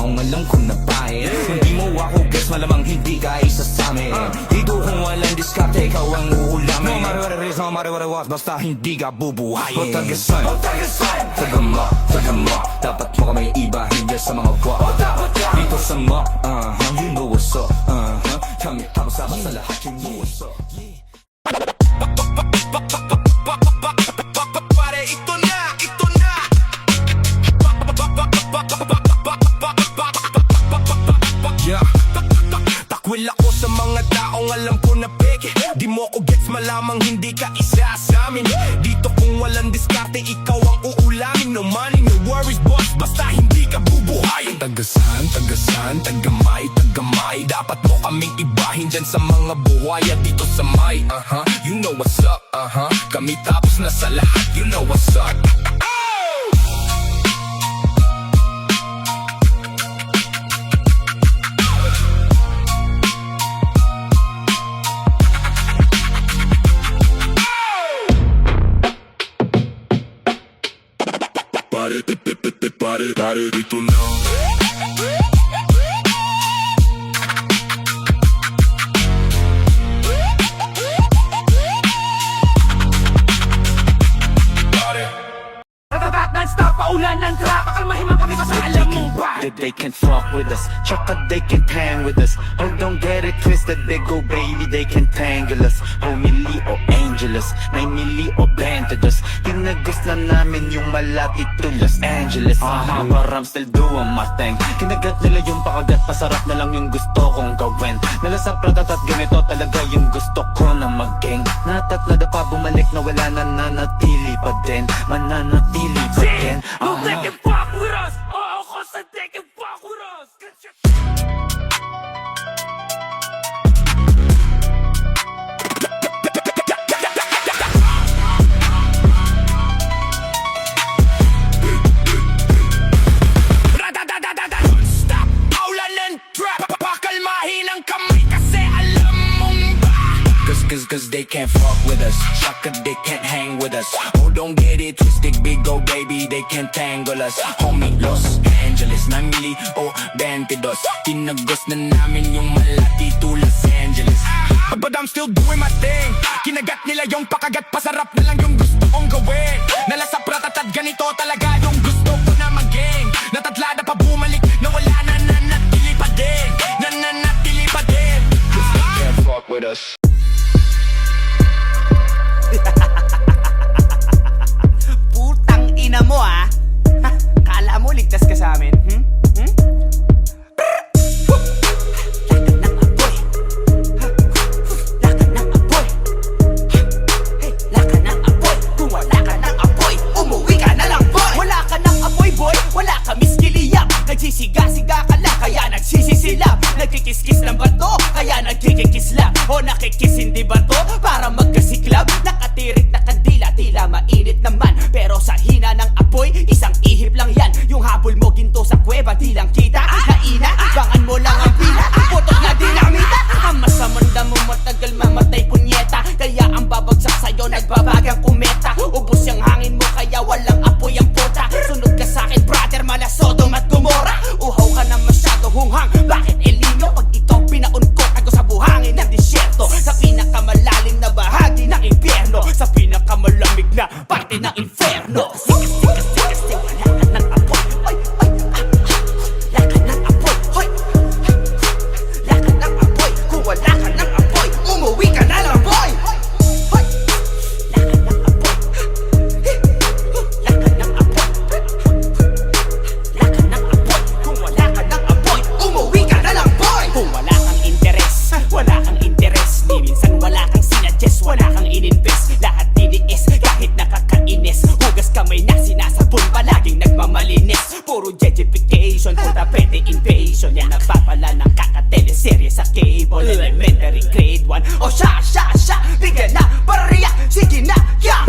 taong alam ko na pahit. Kung di mo ako gets, malamang hindi ka isa sa'min. Dito kung walang diskarte, ikaw ang uulamin. No matter what it is, no matter what it was, basta hindi ka bubuhayin. O tagasan, tagama, tagama, dapat mo ka may iba, hindi sa mga wa. Dito sa ma, you know what's up, kami sama-sama sa lahat, you know what's up. Pare, ito na, ito na. Takwil ako sa mga taong alam ko na peke. Di mo ko gets, malamang hindi ka isa sa amin. Dito kung walang diskarte, ikaw ang uulamin. No money, no worries boss, basta hindi ka bubuhayin. Tagasan, tagasan, tagamay, tagamay, dapat mo kaming ibahin dyan sa mga buhaya dito sa may. You know what's up, kami tapos na sa lahat, you know what's up. Pare, dito na. Non-stop, paulan ng trap, akalmahin man kami kasi alam mo ba? They can't fuck with us, tsaka they can't hang with us. Oh, don't get it twisted, they go baby, they can't tangle us. Homily o Angeles, 9 milli o Ventados. Tinagos na namin yung malapit to Los Angeles. But I'm still doing my thing. Kinagat nila yung pakagat, pasarap na lang yung gusto kong gawin. Nalasa pratat at ganito talaga yung gusto ko na mag-gang. Natatlada pa bumalik na wala na nanatili pa din. Mananatili pa din. No, they can fuck with us. Oh, cause they can fuck with us. Stop, paulan ng trap, pakalmahin ang kamay kasi alam mong ba? Cause they can't fuck with us, shaka they can't hang with us. Oh, don't get it twisted, big go baby, they can't tangle us. Homie, Los Angeles, 9 milli o 22. Tinagos na namin yung malati to Los Angeles. But I'm still doing my thing. Kinagat nila yung pakagat, pasarap na lang yung gusto kong gawin. Nalasa pratat at ganito talaga yung gusto ko na mag-gang. Natatlada pa bumalik na wala na nanatili pa din. Nananatili pa din. Cause they can't fuck with us. Putang ina mo ha? Kala mo ligtas ka sa amin? Lakad ng apoy. Lakad ng apoy. Kung wala ka ng apoy, umuwi ka na lang boy. Wala ka ng apoy boy, wala ka miskiliyap. Nagsisiga-siga ka lang, kaya nagsisisilap. Nagkikiskis ng bato, kaya nagkikikislap. O nakikis hindi bato, para magkasiklab. Nakatirik na kandila, tila mainit naman. Pero sa hina ng apoy, isang ihip lang yan. Yung habol mo ginto sa kuweba, di lang kita. Naina, bangan mo lang ang pila. Putok na dinamita. Ang masamanda mo matagal mamatay punyeta. Kaya ang babagsak sa'yo, nagbabagang kumeta. Ubus yung hangin mo, kaya walang apoy ang puta. Sunod ka sa'kin brother, mala Sodom at Gomora. Uhaw ka na masyado hunghang. Bakit El Nino? Pag ikaw pinaunko, tago sa buhangin ng disyerto. Sa pinakamalalim na bahagi ng impyerno. Sa pinakamalamig na parte ng inferno. Sikas, wala ka ng apoy. Ay, lakad ng apoy. Hoy, lakad ng apoy. Kung wala ka ng apoy, umuwi ka na lang boy. Hoy, lakad ng apoy. Lakad ng apoy. Lakad ng apoy. Kung wala ka ng apoy, umuwi ka na lang boy. Kung wala kang interes, wala kang interes. Di minsan wala kang sinadjust, wala kang ininvest. Lahat tiniis, kahit nakakainis. Hugas kamay na sinasabon, palaging nagmamalinis. Puro gentrification, puta pwede invasion. Yan nagpapala ng kakateleserye sa cable. Elementary grade 1. O siya, bigyan na, pariya, sige na, kya.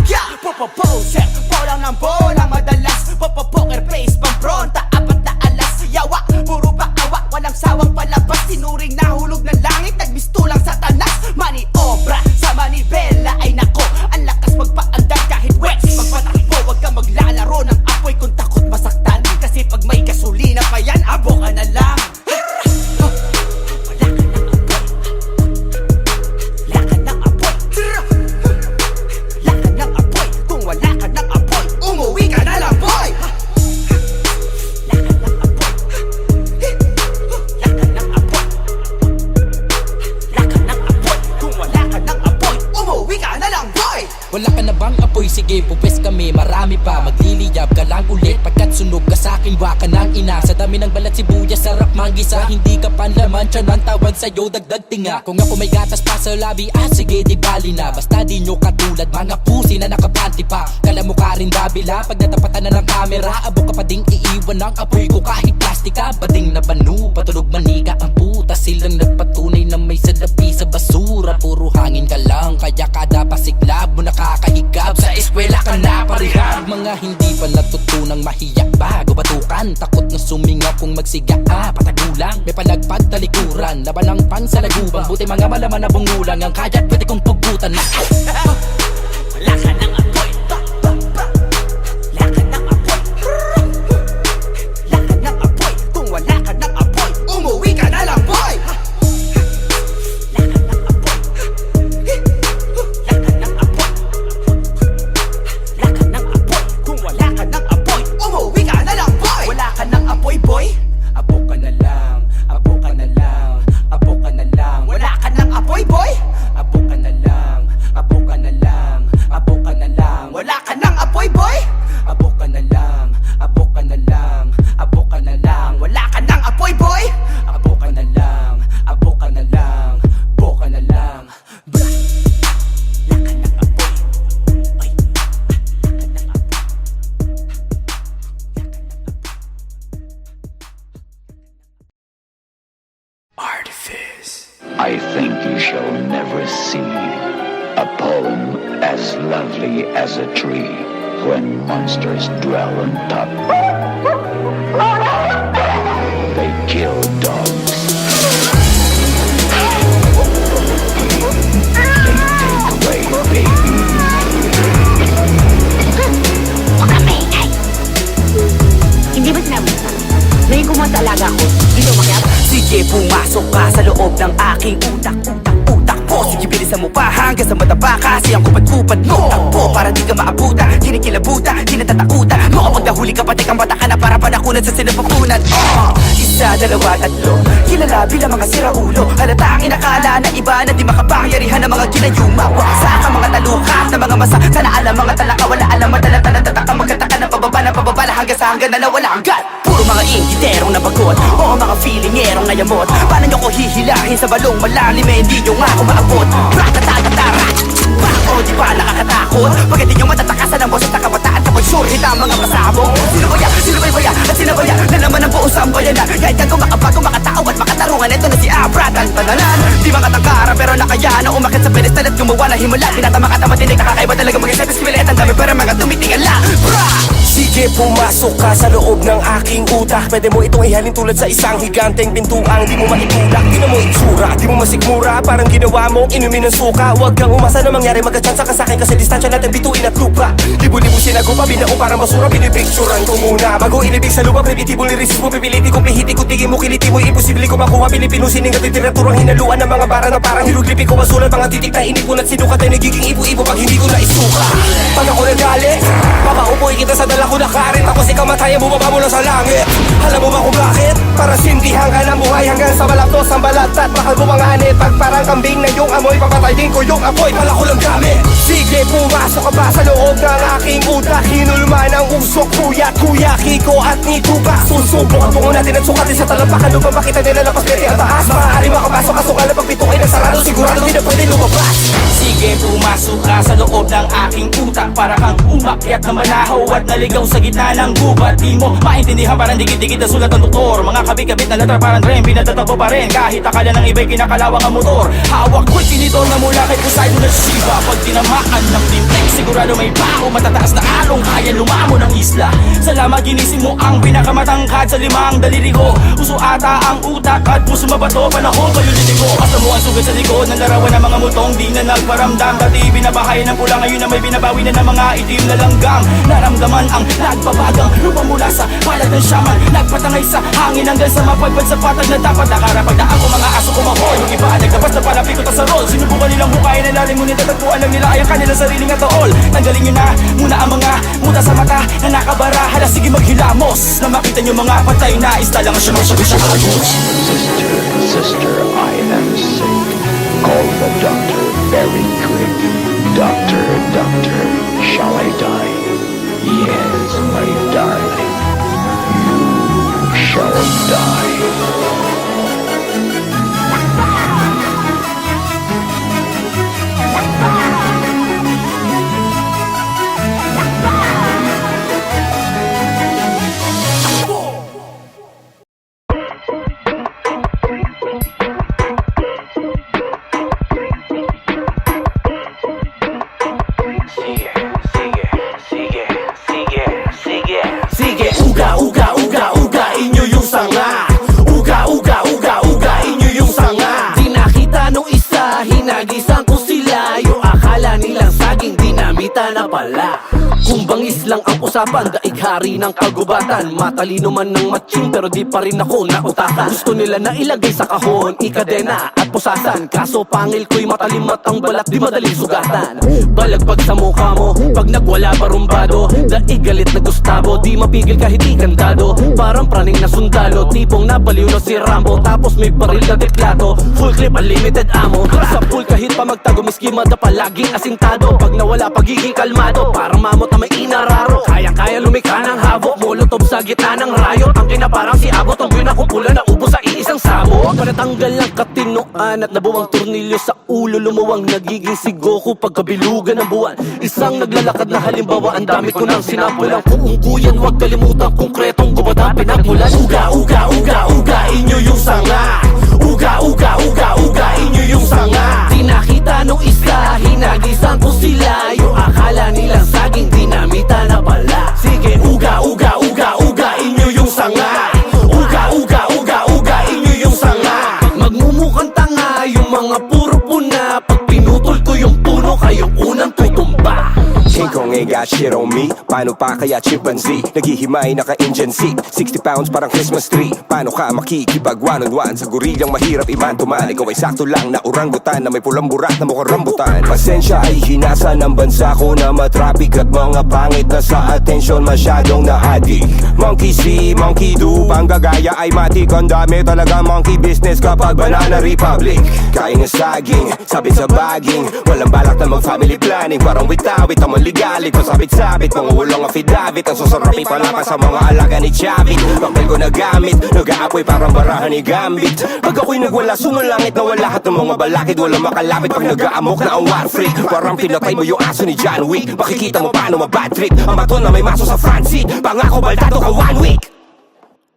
Popoposer, bolang ng bola madalas. Popopoker face, pampronta, apat na alas. Yawa, puro paawa, walang sawang palabas. Sinuring nahulog ng langit, nagmistulang satanas. Maniobra sa manibela, ay nako. Ang lakas magpaandar kahit wet. Magpatakbo, wag ka maglalaro ng apoy kung takot masaktan. Kasi pag may gasolina pa yan, abo ka na na. Sa dami ng balat sibuyas, sarap manggisa. Hindi ka panlaman, tiyan ang tawag sa'yo, dagdag tinga. Kung ako may gatas pa sa labi, sige di bali na. Basta di nyo katulad, mga pusi na nakapanti pa. Kala mo ka rin dabila, pag natapatan na ng kamera, abo ka pa ding iiwan ng apoy ko kahit plastika. Bading na banu, patulog manika ang puta. Silang nagpatunay na may salapi sa basura. Puro hangin ka lang, kaya kada pasiklab mo nakakahigab. Sa eskwela ka na parihab. Mga hindi pa natutunang mahiya bago batukan. Takot na sumingaw kung magsiga patagulang. May palagpag talikuran, laban ng pansalaguban. Buti mga malaman na bungulang, ang kaya't pwede kong pugutan na. Wala ka ng apoy. Wala ka ng apoy. Wala ka ng apoy. Kung wala ka ng apoy, umuwi ka na lang, boy. Wala ka ng apoy. Wala ka ng apoy. Wala ka ng apoy. Kung wala ka ng apoy, umuwi ka na lang, boy. Wala ka ng apoy, boy. Apo ka na lang. Apo ka na lang. Apo ka na lang. Wala ka ng apoy, boy. Apo ka na lang. Apo ka na lang. Apo ka na lang. Wala ka ng apoy, boy. Apo ka na lang. Apo ka na lang. Apo ka na lang. Wala ka ng apoy, boy. Apo ka na lang. Apo ka na lang. Apo ka na lang. Bra. Wala ka ng apoy. Ay. Wala ka ng apoy. I think you shall never see a poem as lovely as a tree when monsters dwell on top. They kill dogs. They take away babies. Huwag kang maingay. Hindi ba sinabi mo? Naging kumuha sa alaga ko. Dito umakyat. Sige, pumasok ka sa loob ng aking utak po. Sige, bilisan mo pa hanggang sa mataba. Kasi ang kupad-kupad mo takbo para di ka maabutan. Kinikilabutan, di natatakutan. Makapag nahuli ka pati kang bata ka na para panakunan sa sinapapunan. Isa, dalawa, tatlo. Kilala bilang mga siraulo. Halata ang inakala na iba na di makapangyarihan ng mga ginayuma. Waksa ka mga talukap na mga masa. Sana alam mga talaka, wala alam. Madala-tala, tataka, magkataka ng pababa na hanggang sa hanggang na nawala hanggan. Puro mga ingiterong nabagot. Oo, mga feelingerong ngayamot. Paano nyo ko hihilahin sa balong malalim eh, hindi nyo nga ako maabot. Ratatatatarat. O di ba nakakatakot? Pagkat di nyo matatakasan ang boses na kabataan. Kapag sure hit ang mga pasabog. Sino ba yan? Sino ba yan? At sino ba yan? Na naman ang buong sambayanan. Kahit ka kumakabago, makatao at makatarungan. Ito na si Abra, tantanan. Di makatangkara pero nakaya na umakit sa pedestal at gumawa na himala. Tinatama ka tamatinig, nakakaiba talaga mag-isip. Espilet ang dami pero mga tumitingan lang. Bra! Sige, pumasok ka sa loob ng aking utak. Pwede mo itong ihalin tulad sa isang higanteng pintuang di mo maitulak. Di na mo itsura, di mo masikmura. Parang ginawa mong inumin ng suka. Huwag kang umasa na mangyari, magkachansa ka sa'kin. Kasi distansya natin bituin at lupa. Libo-libo sinagupa, binao parang basura. Pinipicturan ko muna bago inibig sa lupa. Primitibo lirisip mo, pipiliti ko, pihiti ko, tigin mo, kiliti mo. Imposible ko makuha, Pilipinusin ng literaturang hinaluan ng mga bara na parang hiruglipi ko. Masulat mga titik na inipon at sinukat ay nagiging ibo-ibo pag hindi ko na isuka. Pag ako nagalit, papaupoy kita sa dala ko na karin. Tapos ikaw mataya, bumaba mula sa langit. Alam mo ba kung bakit? Para sindihan ka ng buhay hanggang sa malaptos ang balat at bakal bumanganit. Pag parang kambing na yung amoy, papatay din ko yung apoy. Pala ko lang gamit. Sige, pumasok ka ba sa loob ng aking utak? Hinulman ang usok, kuya, Kiko at ni Tuba. Susubok ang tungo natin at sukatin sa talampakan. Lupang makita nila lapas pwede ang taas. Maaari makapasok, kasukal na pagpitok ay nagsarado. Sigurado di na pwede lumabas. Sige, pumasok ka sa loob ng aking utak. Para kang umakyat na manahaw at naligaw sa gitna ng gubat. Di mo maintindihan, parang dikit-dikit na sulat ng doktor. Mga kabit-kabit na letter parang tren, pinatatakbo pa rin. Kahit akala ng iba'y kinakalawang ang motor. Hawak ko'y tinidor na mula kay Poseidon na Shiva. Pag tinamaan ng timpek, sigurado may baho. Matataas na along, kaya lumamo ng isla. Salamat, ginising mo ang pinakamatangkad sa limang daliri ko. Uso ata ang utak at puso mabato. Panahon ba yung litigo? Basta mo ang sugat sa likod ng larawan ng mga mutong di na nagparamdam. Dati binabahay ng pula, ngayon na may binabawi na ng mga itim na langgam. Naramdaman ang nagbabagang lupa mula sa balat ng shaman. Nagpatangay sa hangin hanggang sa mapagpad sa patag na dapat nakarapagdaan ko mga aso kumahoy. Yung iba naglabas na palapit ko ta sa roll. Sinubukan nilang bukayin ang lalim, ngunit tatagpuan lang nila ay ang kanilang sariling atool. Tanggalin nyo na muna ang mga muta sa mata na nakabara. Hala, sige maghilamos na makita nyo mga patay na isla lang siya. Sister, I am sick. Call the doctor very quick. Doctor, shall I die? Yes, my darling. You dinamita na pala. Kung bangis lang ang usapan, daig hari ng kagubatan. Matalino man ng matching pero di pa rin ako nautakan. Gusto nila na ilagay sa kahon, ikadena at pusasan. Kaso pangil ko'y matalimat ang balat, di madaling sugatan. Balagpag sa mukha mo, pag nagwala barumbado. Daig galit na Gustavo, di mapigil kahit ikandado. Parang praning na sundalo, tipong nabaliw na si Rambo. Tapos may baril na deklato, full clip unlimited ammo. Sa pool kahit pa magtago, miski mada palaging asintado. Pag nawala pagiging kalmado, parang mamot na may inararo. Kaya lumikha ng habok, molotov sa gitna ng rayot. Ang kinaparang si Abot, ang pinakupula na ubo sa iisang sabok. Panatanggal ng katinoan at nabuwang tornilyo sa ulo. Lumuwang nagiging si Goku pagkabilugan ng buwan. Isang naglalakad na halimbawa, ang dami ko nang sinapulang. Kuungkuyan, huwag kalimutan konkretong gubada pinagmulan. Uga, uga, uga, uga, inyo yung sanga. Uga, uga, uga, uga, inyo yung sanga. Di nakita nung isa, hinagisan ko sila. Yung akala nilang saging dinamita na pala. Sige, uga, uga, uga, uga, inyo yung sanga. Uga, uga, uga, uga, inyo yung sanga. Pag magmumukhang tanga, yung mga puro puna. Pag pinutol ko yung puno, kayong unang tutumba. King Kong ain't got shit on me. Paano pa kaya chimpanzee? Naghihimay naka-engine seat, 60 pounds parang Christmas tree. Paano ka makikipag one-on-one sa gorilyang mahirap iman-tuman? Ikaw ay sakto lang na orangutan na may pulang burak na mukhang rambutan. Pasensya ay hinasa ng bansa ko na matrapik at mga pangit na sa atensyon masyadong na-addict. Monkey see, monkey do, panggagaya ay matik. Ang dami talaga monkey business kapag Banana Republic. Kain ng saging, sabit sa baging, walang balak na mag-family planning. Parang witawit ang maligalig, pasabit-sabit, mga ulong affidavit. Ang susarapi palapas sa mga alaga ni Chavit. Papel ko nagamit, nag-aapoy parang barahan ni Gambit. Pag ako'y nagwala, sumalangit na wala lahat ng mga balakid. Walang makalapit pag nag-aamok na ang war freak. Parang pinatay mo yung aso ni John Wick. Makikita mo paano mabad trip ang bato na may maso sa front seat. Pangako baldado ka 1 week.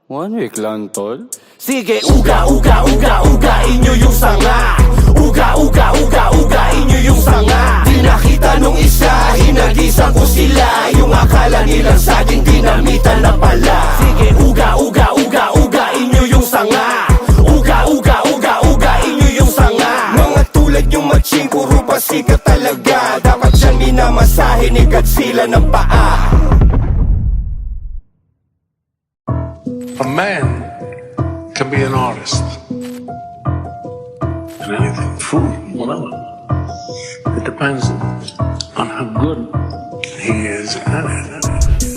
1 week lang, tol? Sige, uga, uga, uga, uga, inyo yung sanga. Uga, uga, uga, uga, inyo yung sanga. Di nakita nung isa, hinagisan ko sila. Yung akala nilang saging dinamita na pala. Sige, uga, uga, uga, uga, inyo yung sanga. Uga, uga, uga, uga, inyo yung sanga. Mga tulad yung matching, puro pasikat talaga. Dapat siyang minamasahe ni Godzilla ng paa. A man can be an artist in anything, food, whatever. It depends on how good he is at it.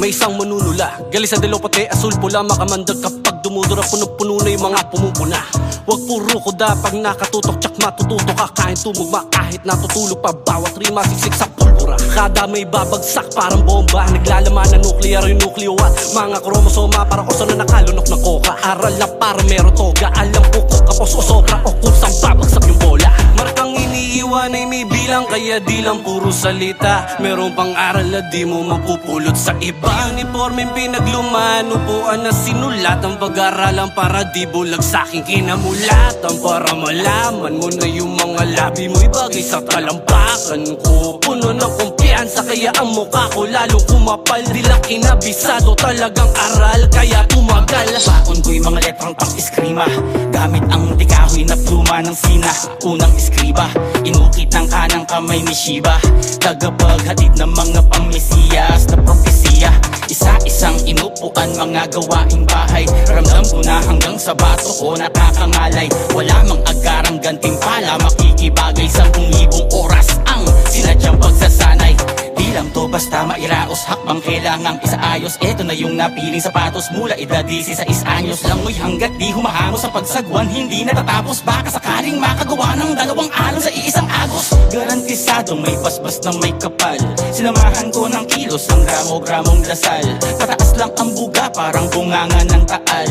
May isang manunula, gali sa dilaw pati asul pula. Makamandag kapag dumudura, puno-puno na yung mga pumupuna. Huwag puro ko da pag nakatutok, tsak matututo ka. Kain tumugma kahit natutulog pa. Bawat rima siksik sa pulbura. Kada may babagsak parang bomba. Naglalaman na nuclear yung nucleo at mga kromosoma. Para ko na nakalunok ng koka. Aral na para meron toga. Alam ko kung kapos o sobra o kung saan babagsak yung bola. Markang iniiwan ay may bilang, kaya di lang puro salita. Meron pang aral na di mo mapupulot sa iba. Uniforme pinagluman, upuan na sinulat. Ang pag-aralan para di bulag sa aking kinamulatan. Para malaman mo na yung mga labi mo ibagay sa talampakan ko. Puno ng kumpiyansa kaya ang mukha ko lalong kumapal. Di lang kinabisado, talagang aral kaya tumagal. Bakon ko'y mga letrang pang-eskrima, gamit ang tikahoy na pluma ng sina. Unang eskriba, inukit ng kanang kamay ni Shiba. Tagapaghatid ng mga pang-mesiyas na propesya. Isa-isang inupuan mga gawaing bahay. Ramdam ko na hanggang sa bato ko nakakangalay. Wala mang agarang gantimpala, makikibagay sa 10,000 oras ang sinadyang pagsasanay. Di lang to basta mairaos, hakbang kailangang isaayos. Eto na yung napiling sapatos mula edad 16 anyos. Langoy hanggat di humahamo sa pagsagwan, hindi natatapos. Baka sakaling makagawa ng 2 alon sa iisang agos. Garantisadong may basbas na may kapal. Sinamahan ko ng kilos ang gramo-gramong dasal. Pataas lang ang buga parang bunganga ng taal.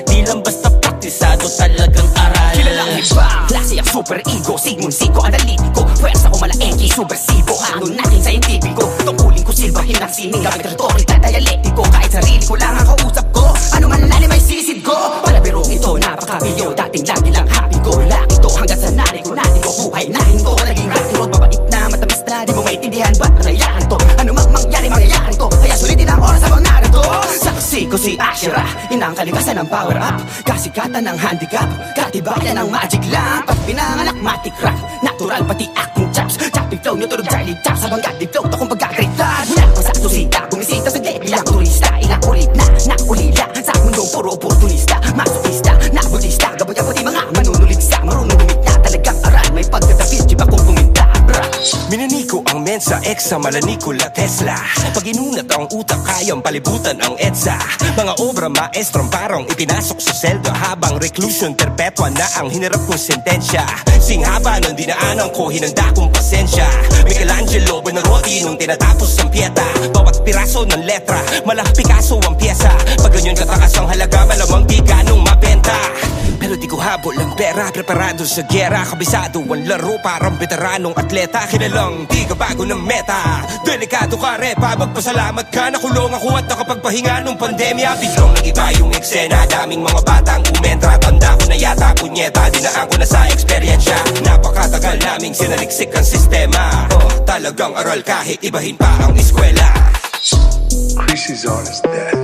Di lang basta praktisado, talagang aral. Kilalang iba, klase ang super ego, Sigmund Zico, analitiko. Pwersa ko malaengki, subversibo. Hangon natin scientifico, tungkulin ko silbahin ang sining. Gamit retorika, dialektiko. Kahit sarili ko lang ang kausap ko, ano man lalim ay sisid ko. Palabirong ito, napakabiyo, dating lagi lang happy go lucky to. Hanggang sa nari ko natin ko, buhay na hinto. Naging rock and roll, mabait na matamis na. Di mo maintindihan ba't nangyayari to? Ano mang mangyari, mangyayari to. Kaya sulitin ang oras habang narito. Saksi ko ko si Ashira, inang kalikasan ng power up, kasikatan ng handicap, katibayan ng magic lamp. Pag pinanganak matik rap, natural pati acting chops, chopping flow nyo turog Charlie Chops, habang gating flow to kung pagkakritan. Ako sa susita, bumisita sa gate, ilang turista, ilang kulit na nakulila, sa mundong puro oportunista, masokista, nabutista, gabay pati mga manunuligsa, marunong gumit na talagang aral, may pagkatapit, di ba kung kuminta, bra. Minaniko ang mensa, eksa, malanikula, Tesla. Pag inunat ang utak, kayang palibutan ang EDSA. Mga obra maestrong parang ipinasok sa selda, habang reclusion perpetua na ang hinarap kong sentensya. Singhaba ng dinaanan ko, hinanda kong pasensya. Michelangelo, Buonarroti nung tinatapos ang piyeta. Bawat piraso ng letra, malang Picasso ang pyesa. Pag ganyan katakas ang halaga, malamang di ganong mabenta. Pero di ko habol ang pera, preparado sa gyera. Kabisado ang laro, parang veteranong atleta. Kilalang di ka bago ng meta, delikado ka repa. Magpasalamat ka, nakulong ako at nakapagpahinga nung pandemya. Biglang nag-iba yung eksena, daming mga batang umentra. Tanda ko na yata, punyeta, dinaan ko na sa eksperyensya. Napakatagal naming sinaliksik ang sistema. Talagang aral kahit ibahin pa ang eskwela. Chrissy's artist death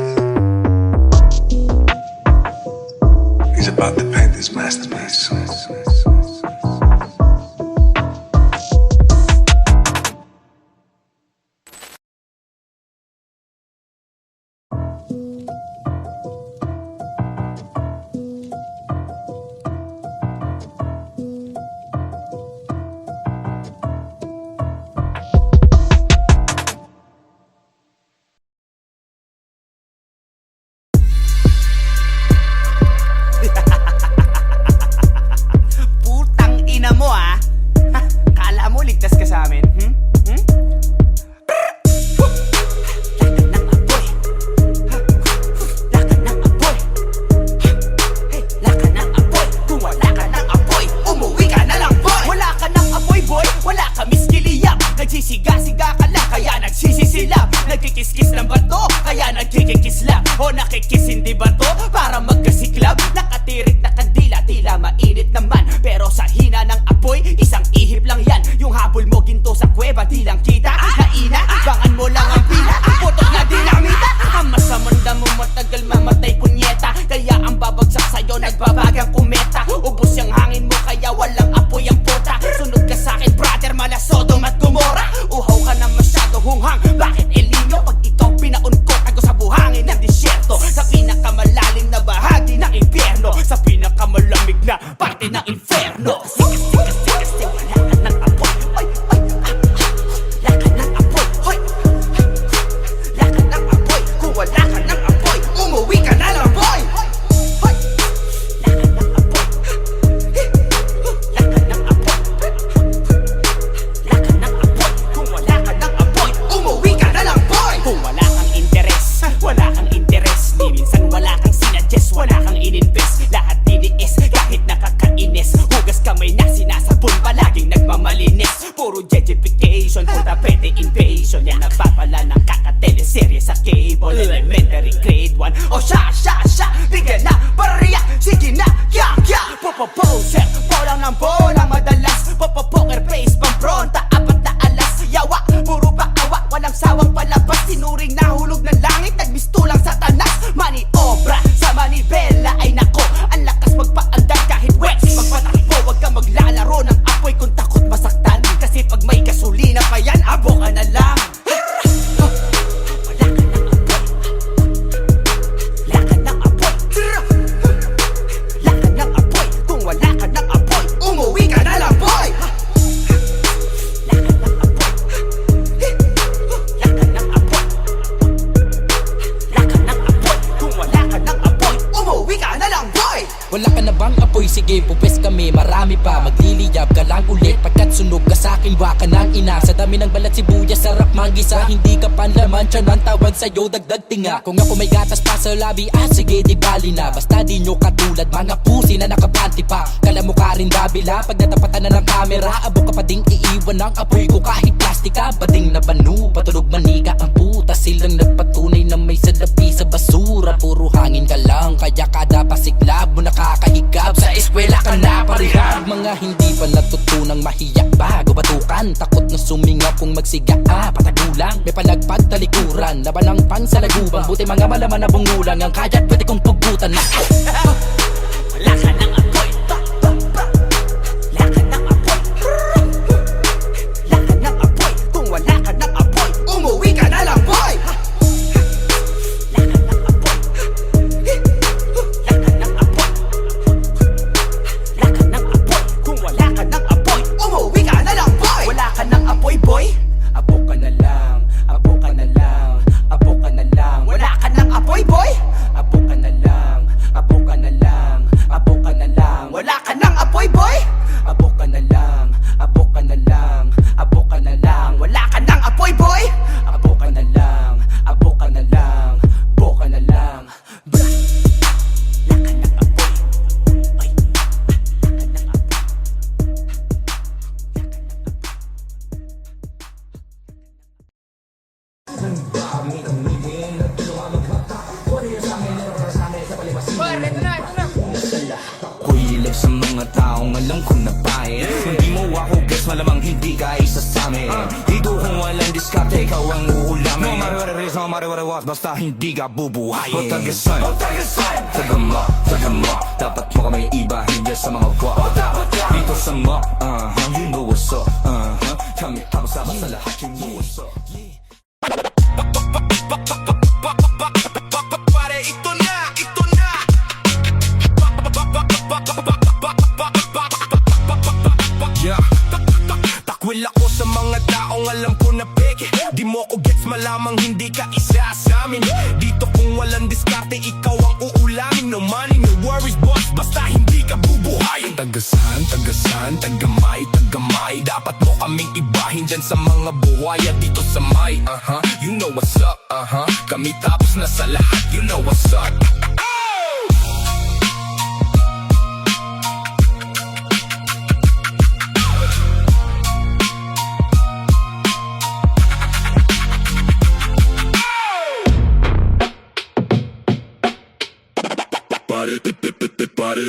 is about to paint his masterpiece. Putang ina mo ah. Ha? Kala mo ligtas ka sa amin? Lakan ng apoy. Lakan ng apoy. Kung wala ka ng apoy, umuwi ka na lang boy. Wala ka ng apoy boy, wala ka miskiliyap. Nagsisiga-siga ka lang, kaya nagsisisilap. Nagkikiskis ng bato, kaya nagkikikislap. O nakikis hindi bato, para magkasiklab. Nakatirik na kandila, tila mainit naman. Pero sa hina ng apoy, isang ihip lang yan. Yung habol mo ginto sa kuweba, di lang kita. Naina, bangan mo lang ang pila. Putok na dinamita. Ang masamanda mo matagal mamatay punyeta. Kaya ang babagsak sa'yo, nagbabagang kumeta. Ubus yung hangin mo, kaya walang apoy ang puta. Sunod ka sa'kin brother, mala Sodom at Gomora. Uhaw ka na masyado hunghang. Bakit El Nino? Pag ikaw pinaungkot ako sa buhangin ng disyerto. Sa pinakamalalim na bahagi ng impyerno, sa pinakamalamig na parte ng inferno. Kasi wala ka ng apoy. Ay, ay, wala ka ng apoy. Hoy, wala ka ng apoy. Kung wala ka ng apoy, umuwi ka na lang boy. Hoy, wala ka ng apoy. Wala ka ng apoy. Wala ka ng apoy. Kung wala ka ng apoy, umuwi ka na lang boy. Kung wala kang interes, wala kang interes. Ni minsan wala kang sinadjust, wala kang ininvest. Lahat tiniis, kahit nakakainis. Hugas kamay na sinasabon, palaging nagmamalinis. Puro gentrification, punta pwede invasion. Yan nagpapala ng kakateleserye sa cable. Elementary grade 1, o siya, bigyan na, barya, sige na, kya. Popoposer, bolang ng bola madalas. Popopoker face, pambronta, apat na alas. Yawa, puro pakawa, walang sawang palabas. Sinuring nahulog ng langit, nagmistulang satanas. Maniobra sa manibela, ay nako, ang lakas magpaandar kahit wets. Magpatakbo, wag ka maglalaro ng apoy kung takot masaktan. Kasi pag may gasolina pa yan, abo ka na lang. Wala ka ng apoy. Wala ka ng apoy. Wala ka ng apoy. Kung wala ka ng apoy, umuwi ka na lang boy. Wala ka ng apoy. Wala ka ng apoy. Wala ka ng apoy. Kung wala ka ng apoy, umuwi ka na lang boy. Wala ka na bang apoy? Sige, pupes kami, marami pa. Magliliyab ka lang ulit pagkat sunog ka sa'kin, waka ng ina. Sa dami ng balat sibuyas, sarap manggisa. Hindi ka panlaman, tiyan ang tawag sa'yo, dagdag tinga. Kung ako may gatas pa sa labi, sige, di bali na. Basta di nyo katulad, mga pusi na nakapanti pa. Kala mo ka rin dabila, pag natapatan na ng kamera. Abo ka pa ding iiwan ng apoy ko kahit plastika. Bading na banu, patulog manika ang puta. Silang nagpatunay na may salapi sa basura. Puro hangin ka lang, kaya kada pasiklab mo nakakahigab. Sa eskwela ka na parihab, Mga hindi pa natutunang mahiya bago batukan, takot na sumingaw kung magsiga patagulang, may palagpag talikuran, laban ng pansalaguban. Buti mga malaman na bungulan, ang kaya't pwede kong pugutan na Wala ka ng apoy. Wala ka ng apoy. Wala ka ng apoy. Kung wala ka ng apoy, umuwi ka na lang, boy. Wala ka ng apoy. Wala ka ng apoy. Wala ka ng apoy. Kung wala ka ng apoy, umuwi ka na lang, boy. Wala ka ng apoy, boy. Abo ka na lang. Abo ka na lang. Abo ka na lang. Wala ka ng apoy, boy. Abo ka na lang. Abo ka na lang. Abo ka na lang. Wala ka ng apoy, boy. Abo ka na lang. Abo ka na lang. Abo ka na lang. Wala ka ng apoy, boy. Abo ka na lang. Abo ka na lang. Abo ka na lang. Wala ka ng apoy. Ay. Wala ka ng apoy. Kulilag sa mga taong alam ko na pae. Hindi mo ako guess, malamang hindi ka isa sa amin. Dito kung walang diskarte, ikaw ang uulamin. No matter what it is, no matter what it was, basta hindi ka bubuhayin. O tagasan, tagama, tagama. Dapat mo kami ibahin dyan sa mga wak. Dito sa mock, you know what's up. Kami sama sa lahat, you know what's up. Pare, ito na, ito na. Yeah. Takwil ako sa mga taong alam ko na peke. Di mo ko gets, malamang hindi ka isa sa amin. Dito kung walang diskarte, ikaw ang uulamin. No money, no worries, boss, basta hindi ka bubuhayin. Tagasan, tagasan, tagamay, tagamay. Dapat mo kaming ibahin dyan sa mga buhaya dito sa may you know what's up, kami tapos na sa lahat, you know what's up.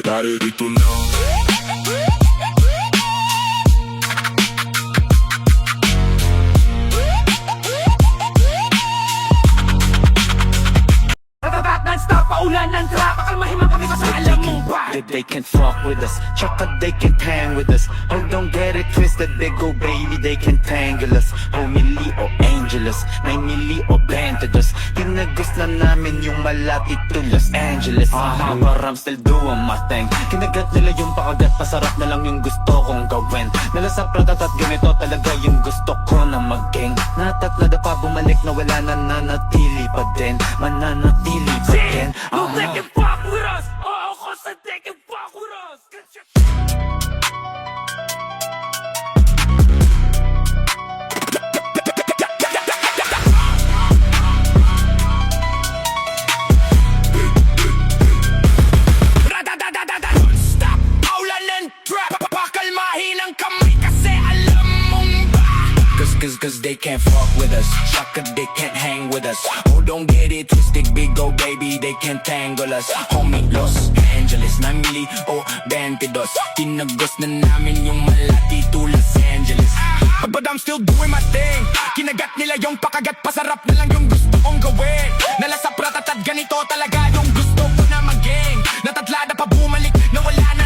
Pare, dito na. Non-stop, paulan ng trap. Akalmahin man kami sa alam mong ba. They can't fuck with us, tsaka they can't hang with us. Oh, don't get it twisted, big old baby, they can tangle us. Homily o Angeles, 9 milli o Bantados. Tinagos na namin yung malapit to Los Angeles. But I'm still doing my thing. Kinagat nila yung pakagat, pasarap na lang yung gusto kong gawin. Nalasap ratatat, ganito talaga yung gusto ko na mag-gang. Natatnada pa bumalik na wala na nanatili pa din. Mananatili pa din. No, they can fuck with us. Oh, cause they can fuck with us. Stop, paulan ng trap. Pakalmahin ang kamay kasi alam mong ba. Cause they can't fuck with us. Shaka, they can't hang with us. Oh, don't get it twisted, big old baby, they can't tangle us. Homie, Los Angeles, 9 milli o 22. Tinagos na namin yung malati to Los Angeles. But I'm still doing my thing. Kinagat nila yung pakagat, pasarap na lang yung gusto kong gawin. Nalasap ratatat, ganito talaga yung gusto ko na mag-gang. Natadlada pa bumalik, na wala na